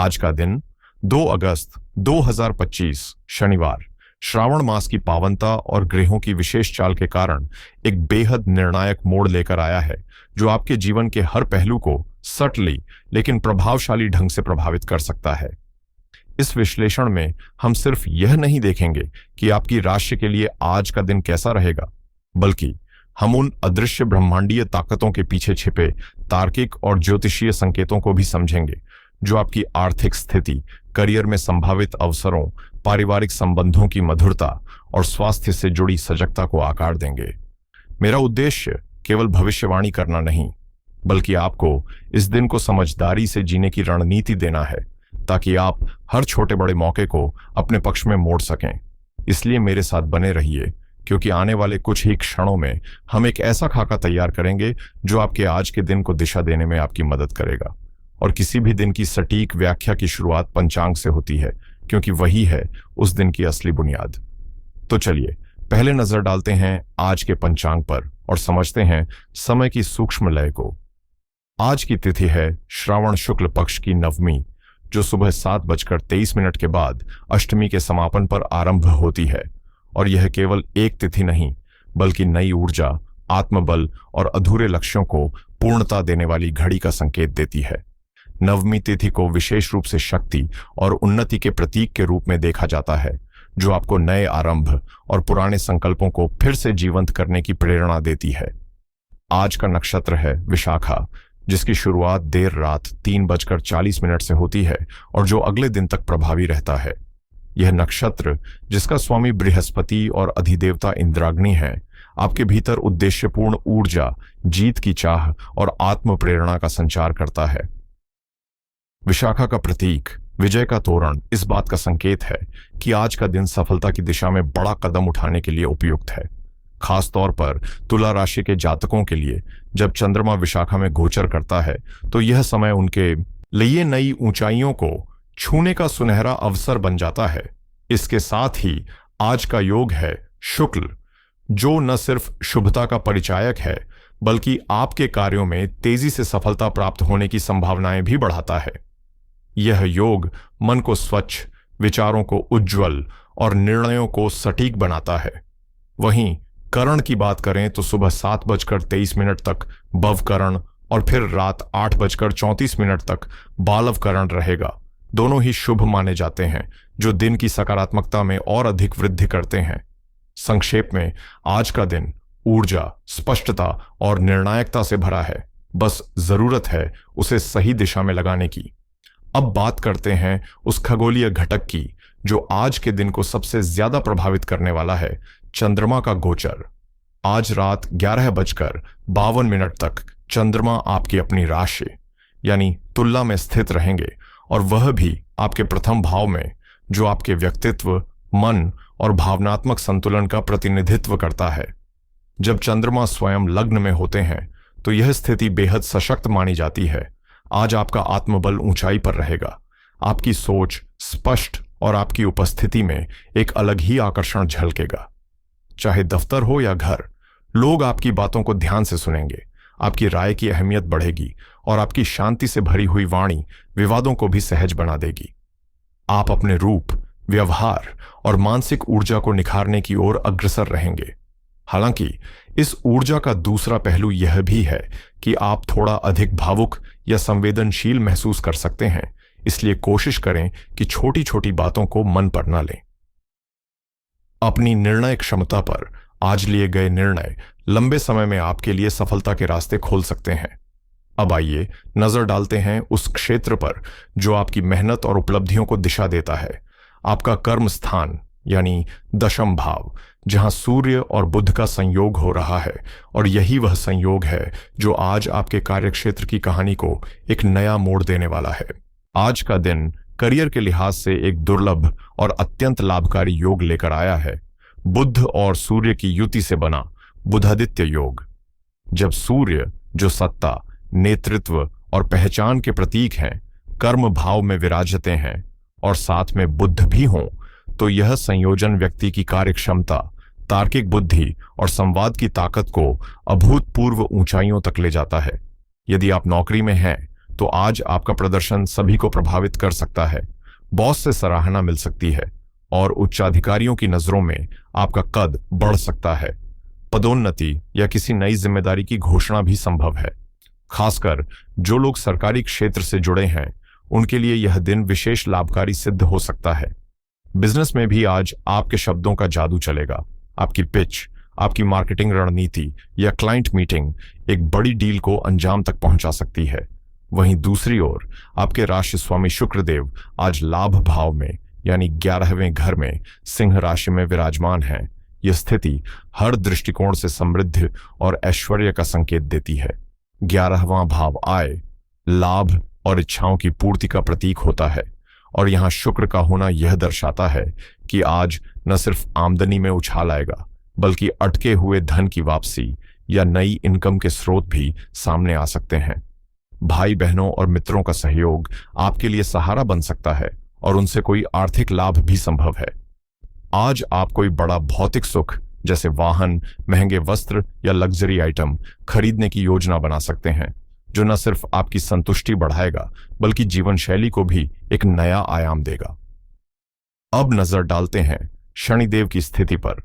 आज का दिन 2 अगस्त 2025 शनिवार श्रावण मास की पावनता और ग्रहों की विशेष चाल के कारण एक बेहद निर्णायक मोड़ लेकर आया है जो आपके जीवन के हर पहलू को सटली लेकिन प्रभावशाली ढंग से प्रभावित कर सकता है। इस विश्लेषण में हम सिर्फ यह नहीं देखेंगे कि आपकी राशि के लिए आज का दिन कैसा रहेगा, बल्कि हम उन अदृश्य ब्रह्मांडीय ताकतों के पीछे छिपे तार्किक और ज्योतिषीय संकेतों को भी समझेंगे जो आपकी आर्थिक स्थिति, करियर में संभावित अवसरों, पारिवारिक संबंधों की मधुरता और स्वास्थ्य से जुड़ी सजगता को आकार देंगे। मेरा उद्देश्य केवल भविष्यवाणी करना नहीं, बल्कि आपको इस दिन को समझदारी से जीने की रणनीति देना है ताकि आप हर छोटे बड़े मौके को अपने पक्ष में मोड़ सकें। इसलिए मेरे साथ बने रहिए, क्योंकि आने वाले कुछ ही क्षणों में हम एक ऐसा खाका तैयार करेंगे जो आपके आज के दिन को दिशा देने में आपकी मदद करेगा। और किसी भी दिन की सटीक व्याख्या की शुरुआत पंचांग से होती है, क्योंकि वही है उस दिन की असली बुनियाद। तो चलिए पहले नजर डालते हैं आज के पंचांग पर और समझते हैं समय की सूक्ष्म लय को। आज की तिथि है श्रावण शुक्ल पक्ष की नवमी, जो सुबह 7:23 के बाद अष्टमी के समापन पर आरंभ होती है। और यह केवल एक तिथि नहीं, बल्कि नई ऊर्जा, आत्मबल और अधूरे लक्ष्यों को पूर्णता देने वाली घड़ी का संकेत देती है। नवमी तिथि को विशेष रूप से शक्ति और उन्नति के प्रतीक के रूप में देखा जाता है, जो आपको नए आरंभ और पुराने संकल्पों को फिर से जीवंत करने की प्रेरणा देती है। आज का नक्षत्र है विशाखा, जिसकी शुरुआत देर रात 3:40 से होती है और जो अगले दिन तक प्रभावी रहता है। यह नक्षत्र, जिसका स्वामी बृहस्पति और अधिदेवता इंद्राग्नि है, आपके भीतर उद्देश्यपूर्ण ऊर्जा, जीत की चाह और आत्म प्रेरणा का संचार करता है। विशाखा का प्रतीक विजय का तोरण इस बात का संकेत है कि आज का दिन सफलता की दिशा में बड़ा कदम उठाने के लिए उपयुक्त है। खास तौर पर तुला राशि के जातकों के लिए जब चंद्रमा विशाखा में गोचर करता है, तो यह समय उनके लिए नई ऊंचाइयों को छूने का सुनहरा अवसर बन जाता है। इसके साथ ही आज का योग है शुक्ल, जो न सिर्फ शुभता का परिचायक है, बल्कि आपके कार्यों में तेजी से सफलता प्राप्त होने की संभावनाएं भी बढ़ाता है। यह योग मन को स्वच्छ, विचारों को उज्ज्वल और निर्णयों को सटीक बनाता है। वहीं करण की बात करें तो सुबह 7:23 तक भव करण और फिर रात 8:34 तक बालव करण रहेगा। दोनों ही शुभ माने जाते हैं, जो दिन की सकारात्मकता में और अधिक वृद्धि करते हैं। संक्षेप में, आज का दिन ऊर्जा, स्पष्टता और निर्णायकता से भरा है। बस जरूरत है उसे सही दिशा में लगाने की। अब बात करते हैं उस खगोलीय घटक की जो आज के दिन को सबसे ज्यादा प्रभावित करने वाला है, चंद्रमा का गोचर। आज रात 11:52 तक चंद्रमा आपकी अपनी राशि यानी तुला में स्थित रहेंगे, और वह भी आपके प्रथम भाव में, जो आपके व्यक्तित्व, मन और भावनात्मक संतुलन का प्रतिनिधित्व करता है। जब चंद्रमा स्वयं लग्न में होते हैं तो यह स्थिति बेहद सशक्त मानी जाती है। आज आपका आत्मबल ऊंचाई पर रहेगा। आपकी सोच स्पष्ट और आपकी उपस्थिति में एक अलग ही आकर्षण झलकेगा। चाहे दफ्तर हो या घर, लोग आपकी बातों को ध्यान से सुनेंगे। आपकी राय की अहमियत बढ़ेगी और आपकी शांति से भरी हुई वाणी विवादों को भी सहज बना देगी। आप अपने रूप, व्यवहार और मानसिक ऊर्जा को निखारने की ओर अग्रसर रहेंगे। हालांकि इस ऊर्जा का दूसरा पहलू यह भी है कि आप थोड़ा अधिक भावुक या संवेदनशील महसूस कर सकते हैं, इसलिए कोशिश करें कि छोटी छोटी बातों को मन पर न लें। अपनी निर्णय क्षमता पर आज लिए गए निर्णय लंबे समय में आपके लिए सफलता के रास्ते खोल सकते हैं। अब आइए नजर डालते हैं उस क्षेत्र पर जो आपकी मेहनत और उपलब्धियों को दिशा देता है, आपका कर्म स्थान यानी दशम भाव, जहां सूर्य और बुध का संयोग हो रहा है। और यही वह संयोग है जो आज आपके कार्यक्षेत्र की कहानी को एक नया मोड़ देने वाला है। आज का दिन करियर के लिहाज से एक दुर्लभ और अत्यंत लाभकारी योग लेकर आया है, बुध और सूर्य की युति से बना बुधादित्य योग। जब सूर्य, जो सत्ता, नेतृत्व और पहचान के प्रतीक हैं, कर्म भाव में विराजते हैं और साथ में बुध भी हों, तो यह संयोजन व्यक्ति की कार्यक्षमता, तार्किक बुद्धि और संवाद की ताकत को अभूतपूर्व ऊंचाइयों तक ले जाता है। यदि आप नौकरी में हैं तो आज आपका प्रदर्शन सभी को प्रभावित कर सकता है। बॉस से सराहना मिल सकती है और उच्चाधिकारियों की नजरों में आपका कद बढ़ सकता है। पदोन्नति या किसी नई जिम्मेदारी की घोषणा भी संभव है। खासकर जो लोग सरकारी क्षेत्र से जुड़े हैं उनके लिए यह दिन विशेष लाभकारी सिद्ध हो सकता है। बिजनेस में भी आज आपके शब्दों का जादू चलेगा। आपकी पिच, आपकी मार्केटिंग रणनीति या क्लाइंट मीटिंग एक बड़ी डील को अंजाम तक पहुंचा सकती है। वहीं दूसरी ओर आपके राशि स्वामी शुक्रदेव आज लाभ भाव में यानी 11वें घर में सिंह राशि में विराजमान हैं। यह स्थिति हर दृष्टिकोण से समृद्धि और ऐश्वर्य का संकेत देती है। 11वां भाव आय, लाभ और इच्छाओं की पूर्ति का प्रतीक होता है और यहां शुक्र का होना यह दर्शाता है कि आज न सिर्फ आमदनी में उछाल आएगा बल्कि अटके हुए धन की वापसी या नई इनकम के स्रोत भी सामने आ सकते हैं। भाई बहनों और मित्रों का सहयोग आपके लिए सहारा बन सकता है और उनसे कोई आर्थिक लाभ भी संभव है। आज आप कोई बड़ा भौतिक सुख जैसे वाहन, महंगे वस्त्र या लग्जरी आइटम खरीदने की योजना बना सकते हैं, जो न सिर्फ आपकी संतुष्टि बढ़ाएगा बल्कि जीवन शैली को भी एक नया आयाम देगा। अब नजर डालते हैं शनिदेव की स्थिति पर,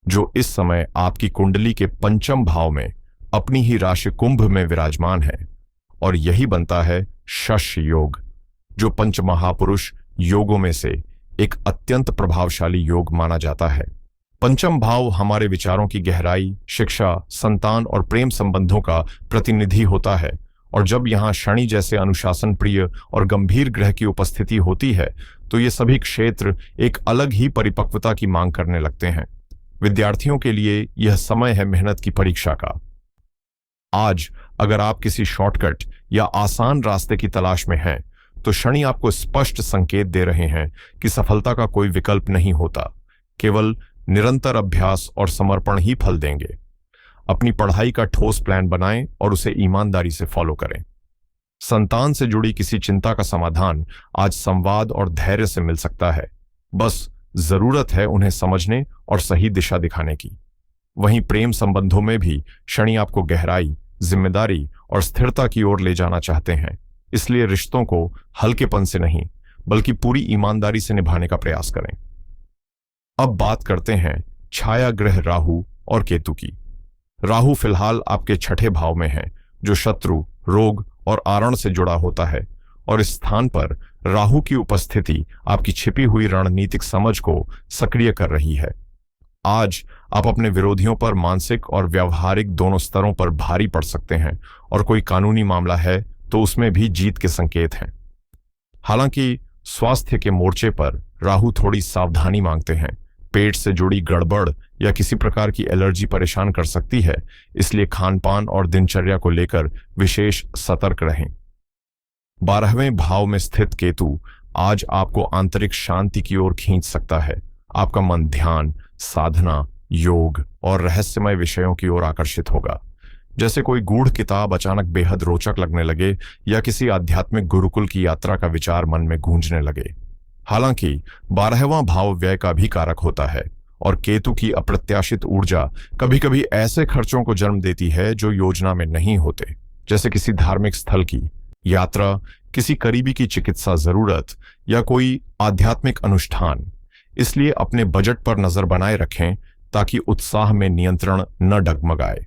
जो इस समय आपकी कुंडली के पंचम भाव में अपनी ही राशि कुंभ में विराजमान है और यही बनता है शश योग, जो पंचमहापुरुष योगों में से एक अत्यंत प्रभावशाली योग माना जाता है। पंचम भाव हमारे विचारों की गहराई, शिक्षा, संतान और प्रेम संबंधों का प्रतिनिधि होता है और जब यहाँ शनि जैसे अनुशासन प्रिय और गंभीर ग्रह की उपस्थिति होती है तो ये सभी क्षेत्र एक अलग ही परिपक्वता की मांग करने लगते हैं। विद्यार्थियों के लिए यह समय है मेहनत की परीक्षा का। आज अगर आप किसी शॉर्टकट या आसान रास्ते की तलाश में हैं तो शनि आपको स्पष्ट संकेत दे रहे हैं कि सफलता का कोई विकल्प नहीं होता, केवल निरंतर अभ्यास और समर्पण ही फल देंगे। अपनी पढ़ाई का ठोस प्लान बनाएं और उसे ईमानदारी से फॉलो करें। संतान से जुड़ी किसी चिंता का समाधान आज संवाद और धैर्य से मिल सकता है, बस जरूरत है उन्हें समझने और सही दिशा दिखाने की। वहीं प्रेम संबंधों में भी शनि आपको गहराई, जिम्मेदारी और स्थिरता की ओर ले जाना चाहते हैं, इसलिए रिश्तों को हल्केपन से नहीं बल्कि पूरी ईमानदारी से निभाने का प्रयास करें। अब बात करते हैं छाया ग्रह राहु और केतु की। राहु फिलहाल आपके छठे भाव में है, जो शत्रु, रोग और आरण से जुड़ा होता है और इस स्थान पर राहु की उपस्थिति आपकी छिपी हुई रणनीतिक समझ को सक्रिय कर रही है। आज आप अपने विरोधियों पर मानसिक और व्यावहारिक दोनों स्तरों पर भारी पड़ सकते हैं और कोई कानूनी मामला है तो उसमें भी जीत के संकेत हैं। हालांकि स्वास्थ्य के मोर्चे पर राहु थोड़ी सावधानी मांगते हैं। पेट से जुड़ी गड़बड़ या किसी प्रकार की एलर्जी परेशान कर सकती है, इसलिए खानपान और दिनचर्या को लेकर विशेष सतर्क रहें। 12वें भाव में स्थित केतु आज आपको आंतरिक शांति की ओर खींच सकता है। आपका मन ध्यान, साधना, योग और रहस्यमय विषयों की ओर आकर्षित होगा, जैसे कोई गूढ़ किताब अचानक बेहद रोचक लगने लगे या किसी आध्यात्मिक गुरुकुल की यात्रा का विचार मन में गूंजने लगे। हालांकि 12वां भाव व्यय का भी कारक होता है और केतु की अप्रत्याशित ऊर्जा कभी कभी ऐसे खर्चों को जन्म देती है जो योजना में नहीं होते, जैसे किसी धार्मिक स्थल की यात्रा, किसी करीबी की चिकित्सा जरूरत या कोई आध्यात्मिक अनुष्ठान। इसलिए अपने बजट पर नजर बनाए रखें ताकि उत्साह में नियंत्रण न डगमगाए।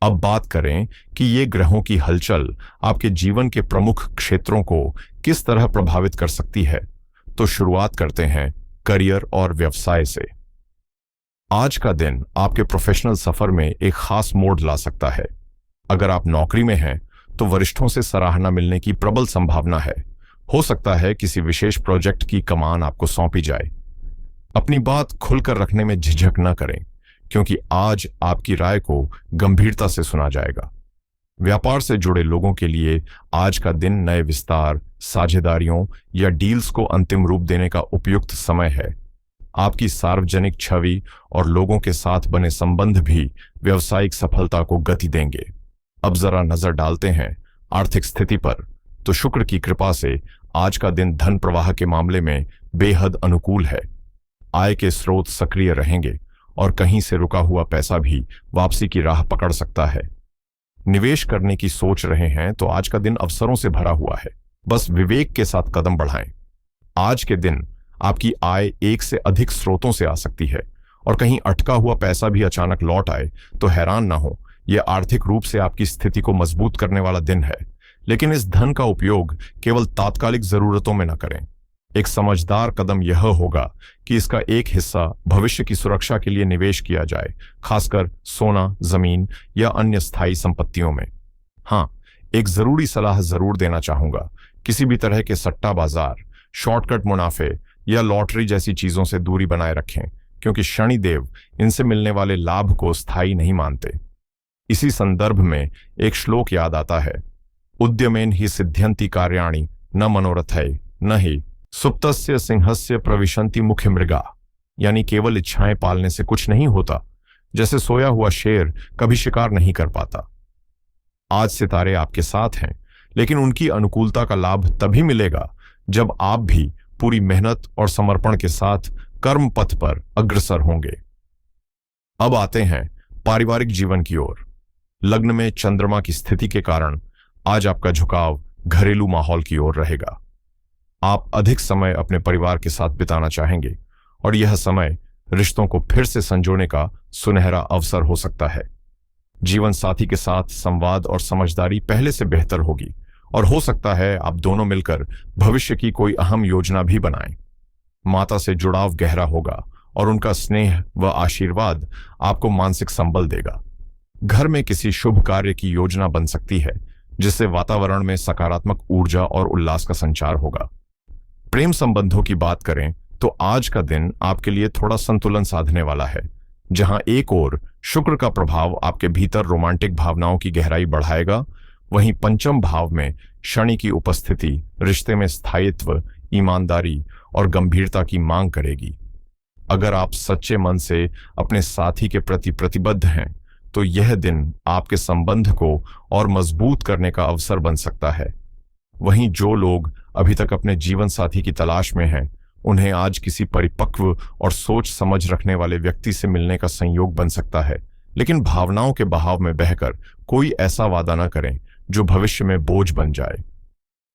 अब बात करें कि ये ग्रहों की हलचल आपके जीवन के प्रमुख क्षेत्रों को किस तरह प्रभावित कर सकती है, तो शुरुआत करते हैं करियर और व्यवसाय से। आज का दिन आपके प्रोफेशनल सफर में एक खास मोड़ ला सकता है। अगर आप नौकरी में हैं तो वरिष्ठों से सराहना मिलने की प्रबल संभावना है। हो सकता है किसी विशेष प्रोजेक्ट की कमान आपको सौंपी जाए। अपनी बात खुलकर रखने में झिझक न करें, क्योंकि आज आपकी राय को गंभीरता से सुना जाएगा। व्यापार से जुड़े लोगों के लिए आज का दिन नए विस्तार, साझेदारियों या डील्स को अंतिम रूप देने का उपयुक्त समय है। आपकी सार्वजनिक छवि और लोगों के साथ बने संबंध भी व्यावसायिक सफलता को गति देंगे। अब जरा नजर डालते हैं आर्थिक स्थिति पर, तो शुक्र की कृपा से आज का दिन धन प्रवाह के मामले में बेहद अनुकूल है। आय के स्रोत सक्रिय रहेंगे और कहीं से रुका हुआ पैसा भी वापसी की राह पकड़ सकता है। निवेश करने की सोच रहे हैं तो आज का दिन अवसरों से भरा हुआ है। बस विवेक के साथ कदम बढ़ाएं। आज के दिन आपकी आय एक से अधिक स्रोतों से आ सकती है और कहीं अटका हुआ पैसा भी अचानक लौट आए तो हैरान ना हो। यह आर्थिक रूप से आपकी स्थिति को मजबूत करने वाला दिन है। लेकिन इस धन का उपयोग केवल तात्कालिक जरूरतों में न करें। एक समझदार कदम यह होगा कि इसका एक हिस्सा भविष्य की सुरक्षा के लिए निवेश किया जाए, खासकर सोना, जमीन या अन्य स्थायी संपत्तियों में। हाँ, एक जरूरी सलाह जरूर देना चाहूंगा। किसी भी तरह के सट्टा बाजार, शॉर्टकट मुनाफे या लॉटरी जैसी चीजों से दूरी बनाए रखें, क्योंकि शनिदेव इनसे मिलने वाले लाभ को स्थायी नहीं मानते। इसी संदर्भ में एक श्लोक याद आता है, उद्यमेन ही सिद्ध्यन्ति कार्याणि न मनोरथै न ही सुप्तस्य सिंहस्य प्रविशन्ति मुख्य मृगा। यानी केवल इच्छाएं पालने से कुछ नहीं होता। जैसे सोया हुआ शेर कभी शिकार नहीं कर पाता। आज सितारे आपके साथ हैं, लेकिन उनकी अनुकूलता का लाभ तभी मिलेगा जब आप भी पूरी मेहनत और समर्पण के साथ कर्म पथ पर अग्रसर होंगे। अब आते हैं पारिवारिक जीवन की ओर। लग्न में चंद्रमा की स्थिति के कारण आज आपका झुकाव घरेलू माहौल की ओर रहेगा। आप अधिक समय अपने परिवार के साथ बिताना चाहेंगे और यह समय रिश्तों को फिर से संजोने का सुनहरा अवसर हो सकता है। जीवन साथी के साथ संवाद और समझदारी पहले से बेहतर होगी और हो सकता है आप दोनों मिलकर भविष्य की कोई अहम योजना भी बनाएं। माता से जुड़ाव गहरा होगा और उनका स्नेह व आशीर्वाद आपको मानसिक संबल देगा। घर में किसी शुभ कार्य की योजना बन सकती है, जिससे वातावरण में सकारात्मक ऊर्जा और उल्लास का संचार होगा। प्रेम संबंधों की बात करें तो आज का दिन आपके लिए थोड़ा संतुलन साधने वाला है। जहां एक ओर शुक्र का प्रभाव आपके भीतर रोमांटिक भावनाओं की गहराई बढ़ाएगा, वहीं पंचम भाव में शनि की उपस्थिति रिश्ते में स्थायित्व, ईमानदारी और गंभीरता की मांग करेगी। अगर आप सच्चे मन से अपने साथी के प्रति प्रतिबद्ध हैं तो यह दिन आपके संबंध को और मजबूत करने का अवसर बन सकता है। वहीं जो लोग अभी तक अपने जीवन साथी की तलाश में हैं, उन्हें आज किसी परिपक्व और सोच समझ रखने वाले व्यक्ति से मिलने का संयोग बन सकता है। लेकिन भावनाओं के बहाव में बहकर कोई ऐसा वादा न करें जो भविष्य में बोझ बन जाए।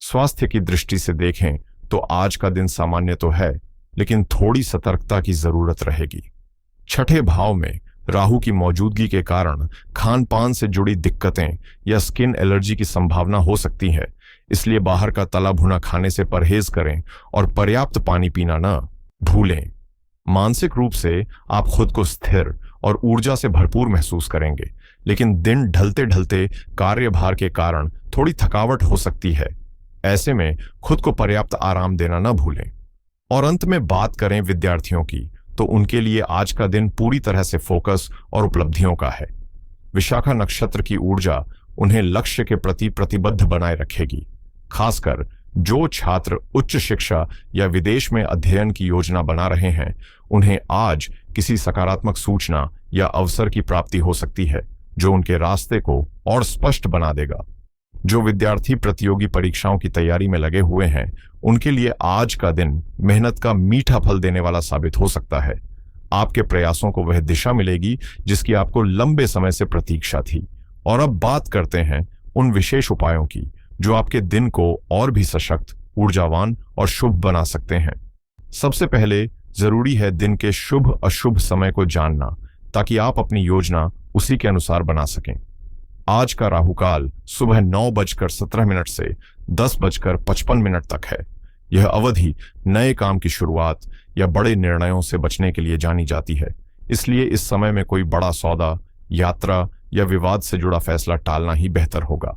स्वास्थ्य की दृष्टि से देखें तो आज का दिन सामान्य तो है, लेकिन थोड़ी सतर्कता की जरूरत रहेगी। छठे भाव में राहु की मौजूदगी के कारण खान पान से जुड़ी दिक्कतें या स्किन एलर्जी की संभावना हो सकती है। इसलिए बाहर का तला भुना खाने से परहेज करें और पर्याप्त पानी पीना न भूलें। मानसिक रूप से आप खुद को स्थिर और ऊर्जा से भरपूर महसूस करेंगे, लेकिन दिन ढलते ढलते कार्यभार के कारण थोड़ी थकावट हो सकती है। ऐसे में खुद को पर्याप्त आराम देना न भूलें। और अंत में बात करें विद्यार्थियों की, तो उनके लिए आज का दिन पूरी तरह से फोकस और उपलब्धियों का है। विशाखा नक्षत्र की ऊर्जा उन्हें लक्ष्य के प्रति प्रतिबद्ध बनाए रखेगी। खासकर जो छात्र उच्च शिक्षा या विदेश में अध्ययन की योजना बना रहे हैं, उन्हें आज किसी सकारात्मक सूचना या अवसर की प्राप्ति हो सकती है जो उनके रास्ते को और स्पष्ट बना देगा। जो विद्यार्थी प्रतियोगी परीक्षाओं की तैयारी में लगे हुए हैं, उनके लिए आज का दिन मेहनत का मीठा फल देने वाला साबित हो सकता है। आपके प्रयासों को वह दिशा मिलेगी जिसकी आपको लंबे समय से प्रतीक्षा थी। और अब बात करते हैं उन विशेष उपायों की जो आपके दिन को और भी सशक्त, ऊर्जावान और शुभ बना सकते हैं। सबसे पहले जरूरी है दिन के शुभ अशुभ समय को जानना, ताकि आप अपनी योजना उसी के अनुसार बना सकें। आज का राहुकाल सुबह 9:17 से 10:55 तक है। यह अवधि नए काम की शुरुआत या बड़े निर्णयों से बचने के लिए जानी जाती है। इसलिए इस समय में कोई बड़ा सौदा, यात्रा या विवाद से जुड़ा फैसला टालना ही बेहतर होगा।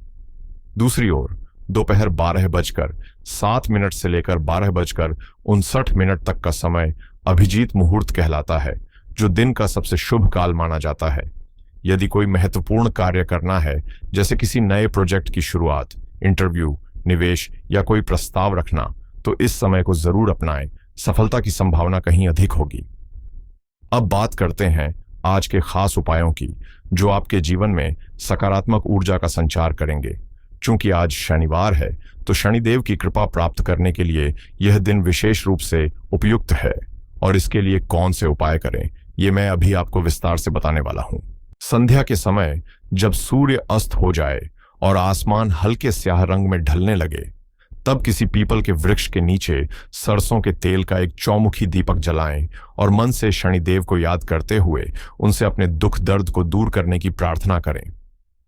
दूसरी ओर दोपहर 12:07 से लेकर 12:59 तक का समय अभिजीत मुहूर्त कहलाता है, जो दिन का सबसे शुभ काल माना जाता है। यदि कोई महत्वपूर्ण कार्य करना है, जैसे किसी नए प्रोजेक्ट की शुरुआत, इंटरव्यू, निवेश या कोई प्रस्ताव रखना, तो इस समय को जरूर अपनाएं। सफलता की संभावना कहीं अधिक होगी। अब बात करते हैं आज के खास उपायों की, जो आपके जीवन में सकारात्मक ऊर्जा का संचार करेंगे। चूंकि आज शनिवार है, तो शनिदेव की कृपा प्राप्त करने के लिए यह दिन विशेष रूप से उपयुक्त है। और इसके लिए कौन से उपाय करें, ये मैं अभी आपको विस्तार से बताने वाला हूं। संध्या के समय जब सूर्य अस्त हो जाए और आसमान हल्के स्याह रंग में ढलने लगे, तब किसी पीपल के वृक्ष के नीचे सरसों के तेल का एक चौमुखी दीपक जलाएं और मन से शनिदेव को याद करते हुए उनसे अपने दुख दर्द को दूर करने की प्रार्थना करें।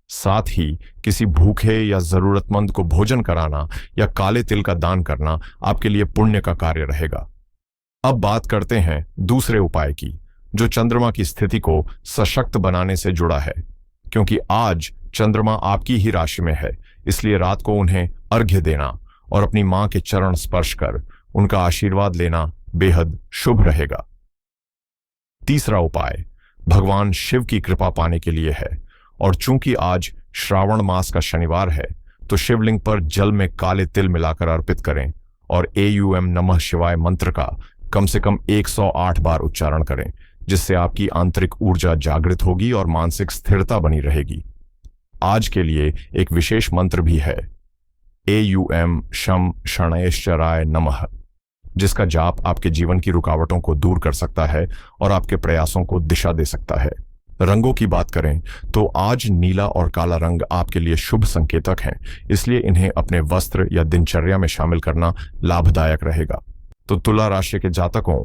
साथ ही किसी भूखे या जरूरतमंद को भोजन कराना या काले तिल का दान करना आपके लिए पुण्य का कार्य रहेगा। अब बात करते हैं दूसरे उपाय की, जो चंद्रमा की स्थिति को सशक्त बनाने से जुड़ा है। क्योंकि आज चंद्रमा आपकी ही राशि में है, इसलिए रात को उन्हें अर्घ्य देना और अपनी मां के चरण स्पर्श कर उनका आशीर्वाद लेना बेहद शुभ रहेगा। तीसरा उपाय भगवान शिव की कृपा पाने के लिए है, और चूंकि आज श्रावण मास का शनिवार है, तो शिवलिंग पर जल में काले तिल मिलाकर अर्पित करें और AUM नमः शिवाय मंत्र का कम से कम 108 बार उच्चारण करें, जिससे आपकी आंतरिक ऊर्जा जागृत होगी और मानसिक स्थिरता बनी रहेगी। आज के लिए एक विशेष मंत्र भी है, AUM शम शणैश्चराय नमः, जिसका जाप आपके जीवन की रुकावटों को दूर कर सकता है और आपके प्रयासों को दिशा दे सकता है। रंगों की बात करें तो आज नीला और काला रंग आपके लिए शुभ संकेतक हैं, इसलिए इन्हें अपने वस्त्र या दिनचर्या में शामिल करना लाभदायक रहेगा। तो तुला राशि के जातकों,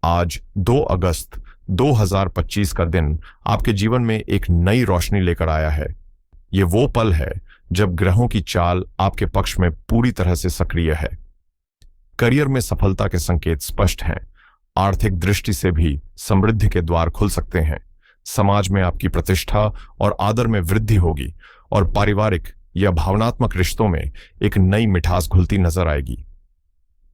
आज 2 अगस्त 2025 का दिन आपके जीवन में एक नई रोशनी लेकर आया है। ये वो पल है जब ग्रहों की चाल आपके पक्ष में पूरी तरह से सक्रिय है। करियर में सफलता के संकेत स्पष्ट हैं। आर्थिक दृष्टि से भी समृद्धि के द्वार खुल सकते हैं। समाज में आपकी प्रतिष्ठा और आदर में वृद्धि होगी और पारिवारिक या भावनात्मक रिश्तों में एक नई मिठास घुलती नजर आएगी।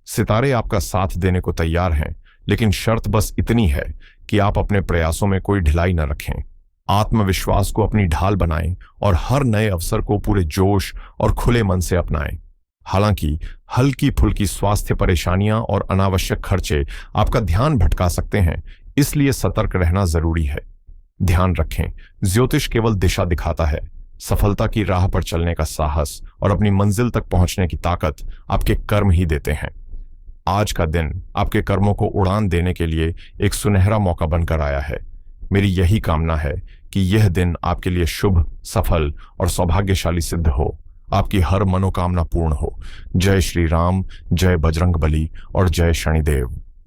सितारे आपका साथ देने को तैयार हैं, लेकिन शर्त बस इतनी है कि आप अपने प्रयासों में कोई ढिलाई न रखें। आत्मविश्वास को अपनी ढाल बनाएं और हर नए अवसर को पूरे जोश और खुले मन से अपनाएं। हालांकि हल्की फुल्की स्वास्थ्य परेशानियां और अनावश्यक खर्चे आपका ध्यान भटका सकते हैं, इसलिए सतर्क रहना जरूरी है। ध्यान रखें, ज्योतिष केवल दिशा दिखाता है। सफलता की राह पर चलने का साहस और अपनी मंजिल तक पहुंचने की ताकत आपके कर्म ही देते हैं। आज का दिन आपके कर्मों को उड़ान देने के लिए एक सुनहरा मौका बनकर आया है। मेरी यही कामना है कि यह दिन आपके लिए शुभ, सफल और सौभाग्यशाली सिद्ध हो। आपकी हर मनोकामना पूर्ण हो। जय श्री राम, जय बजरंग बली और जय शनिदेव।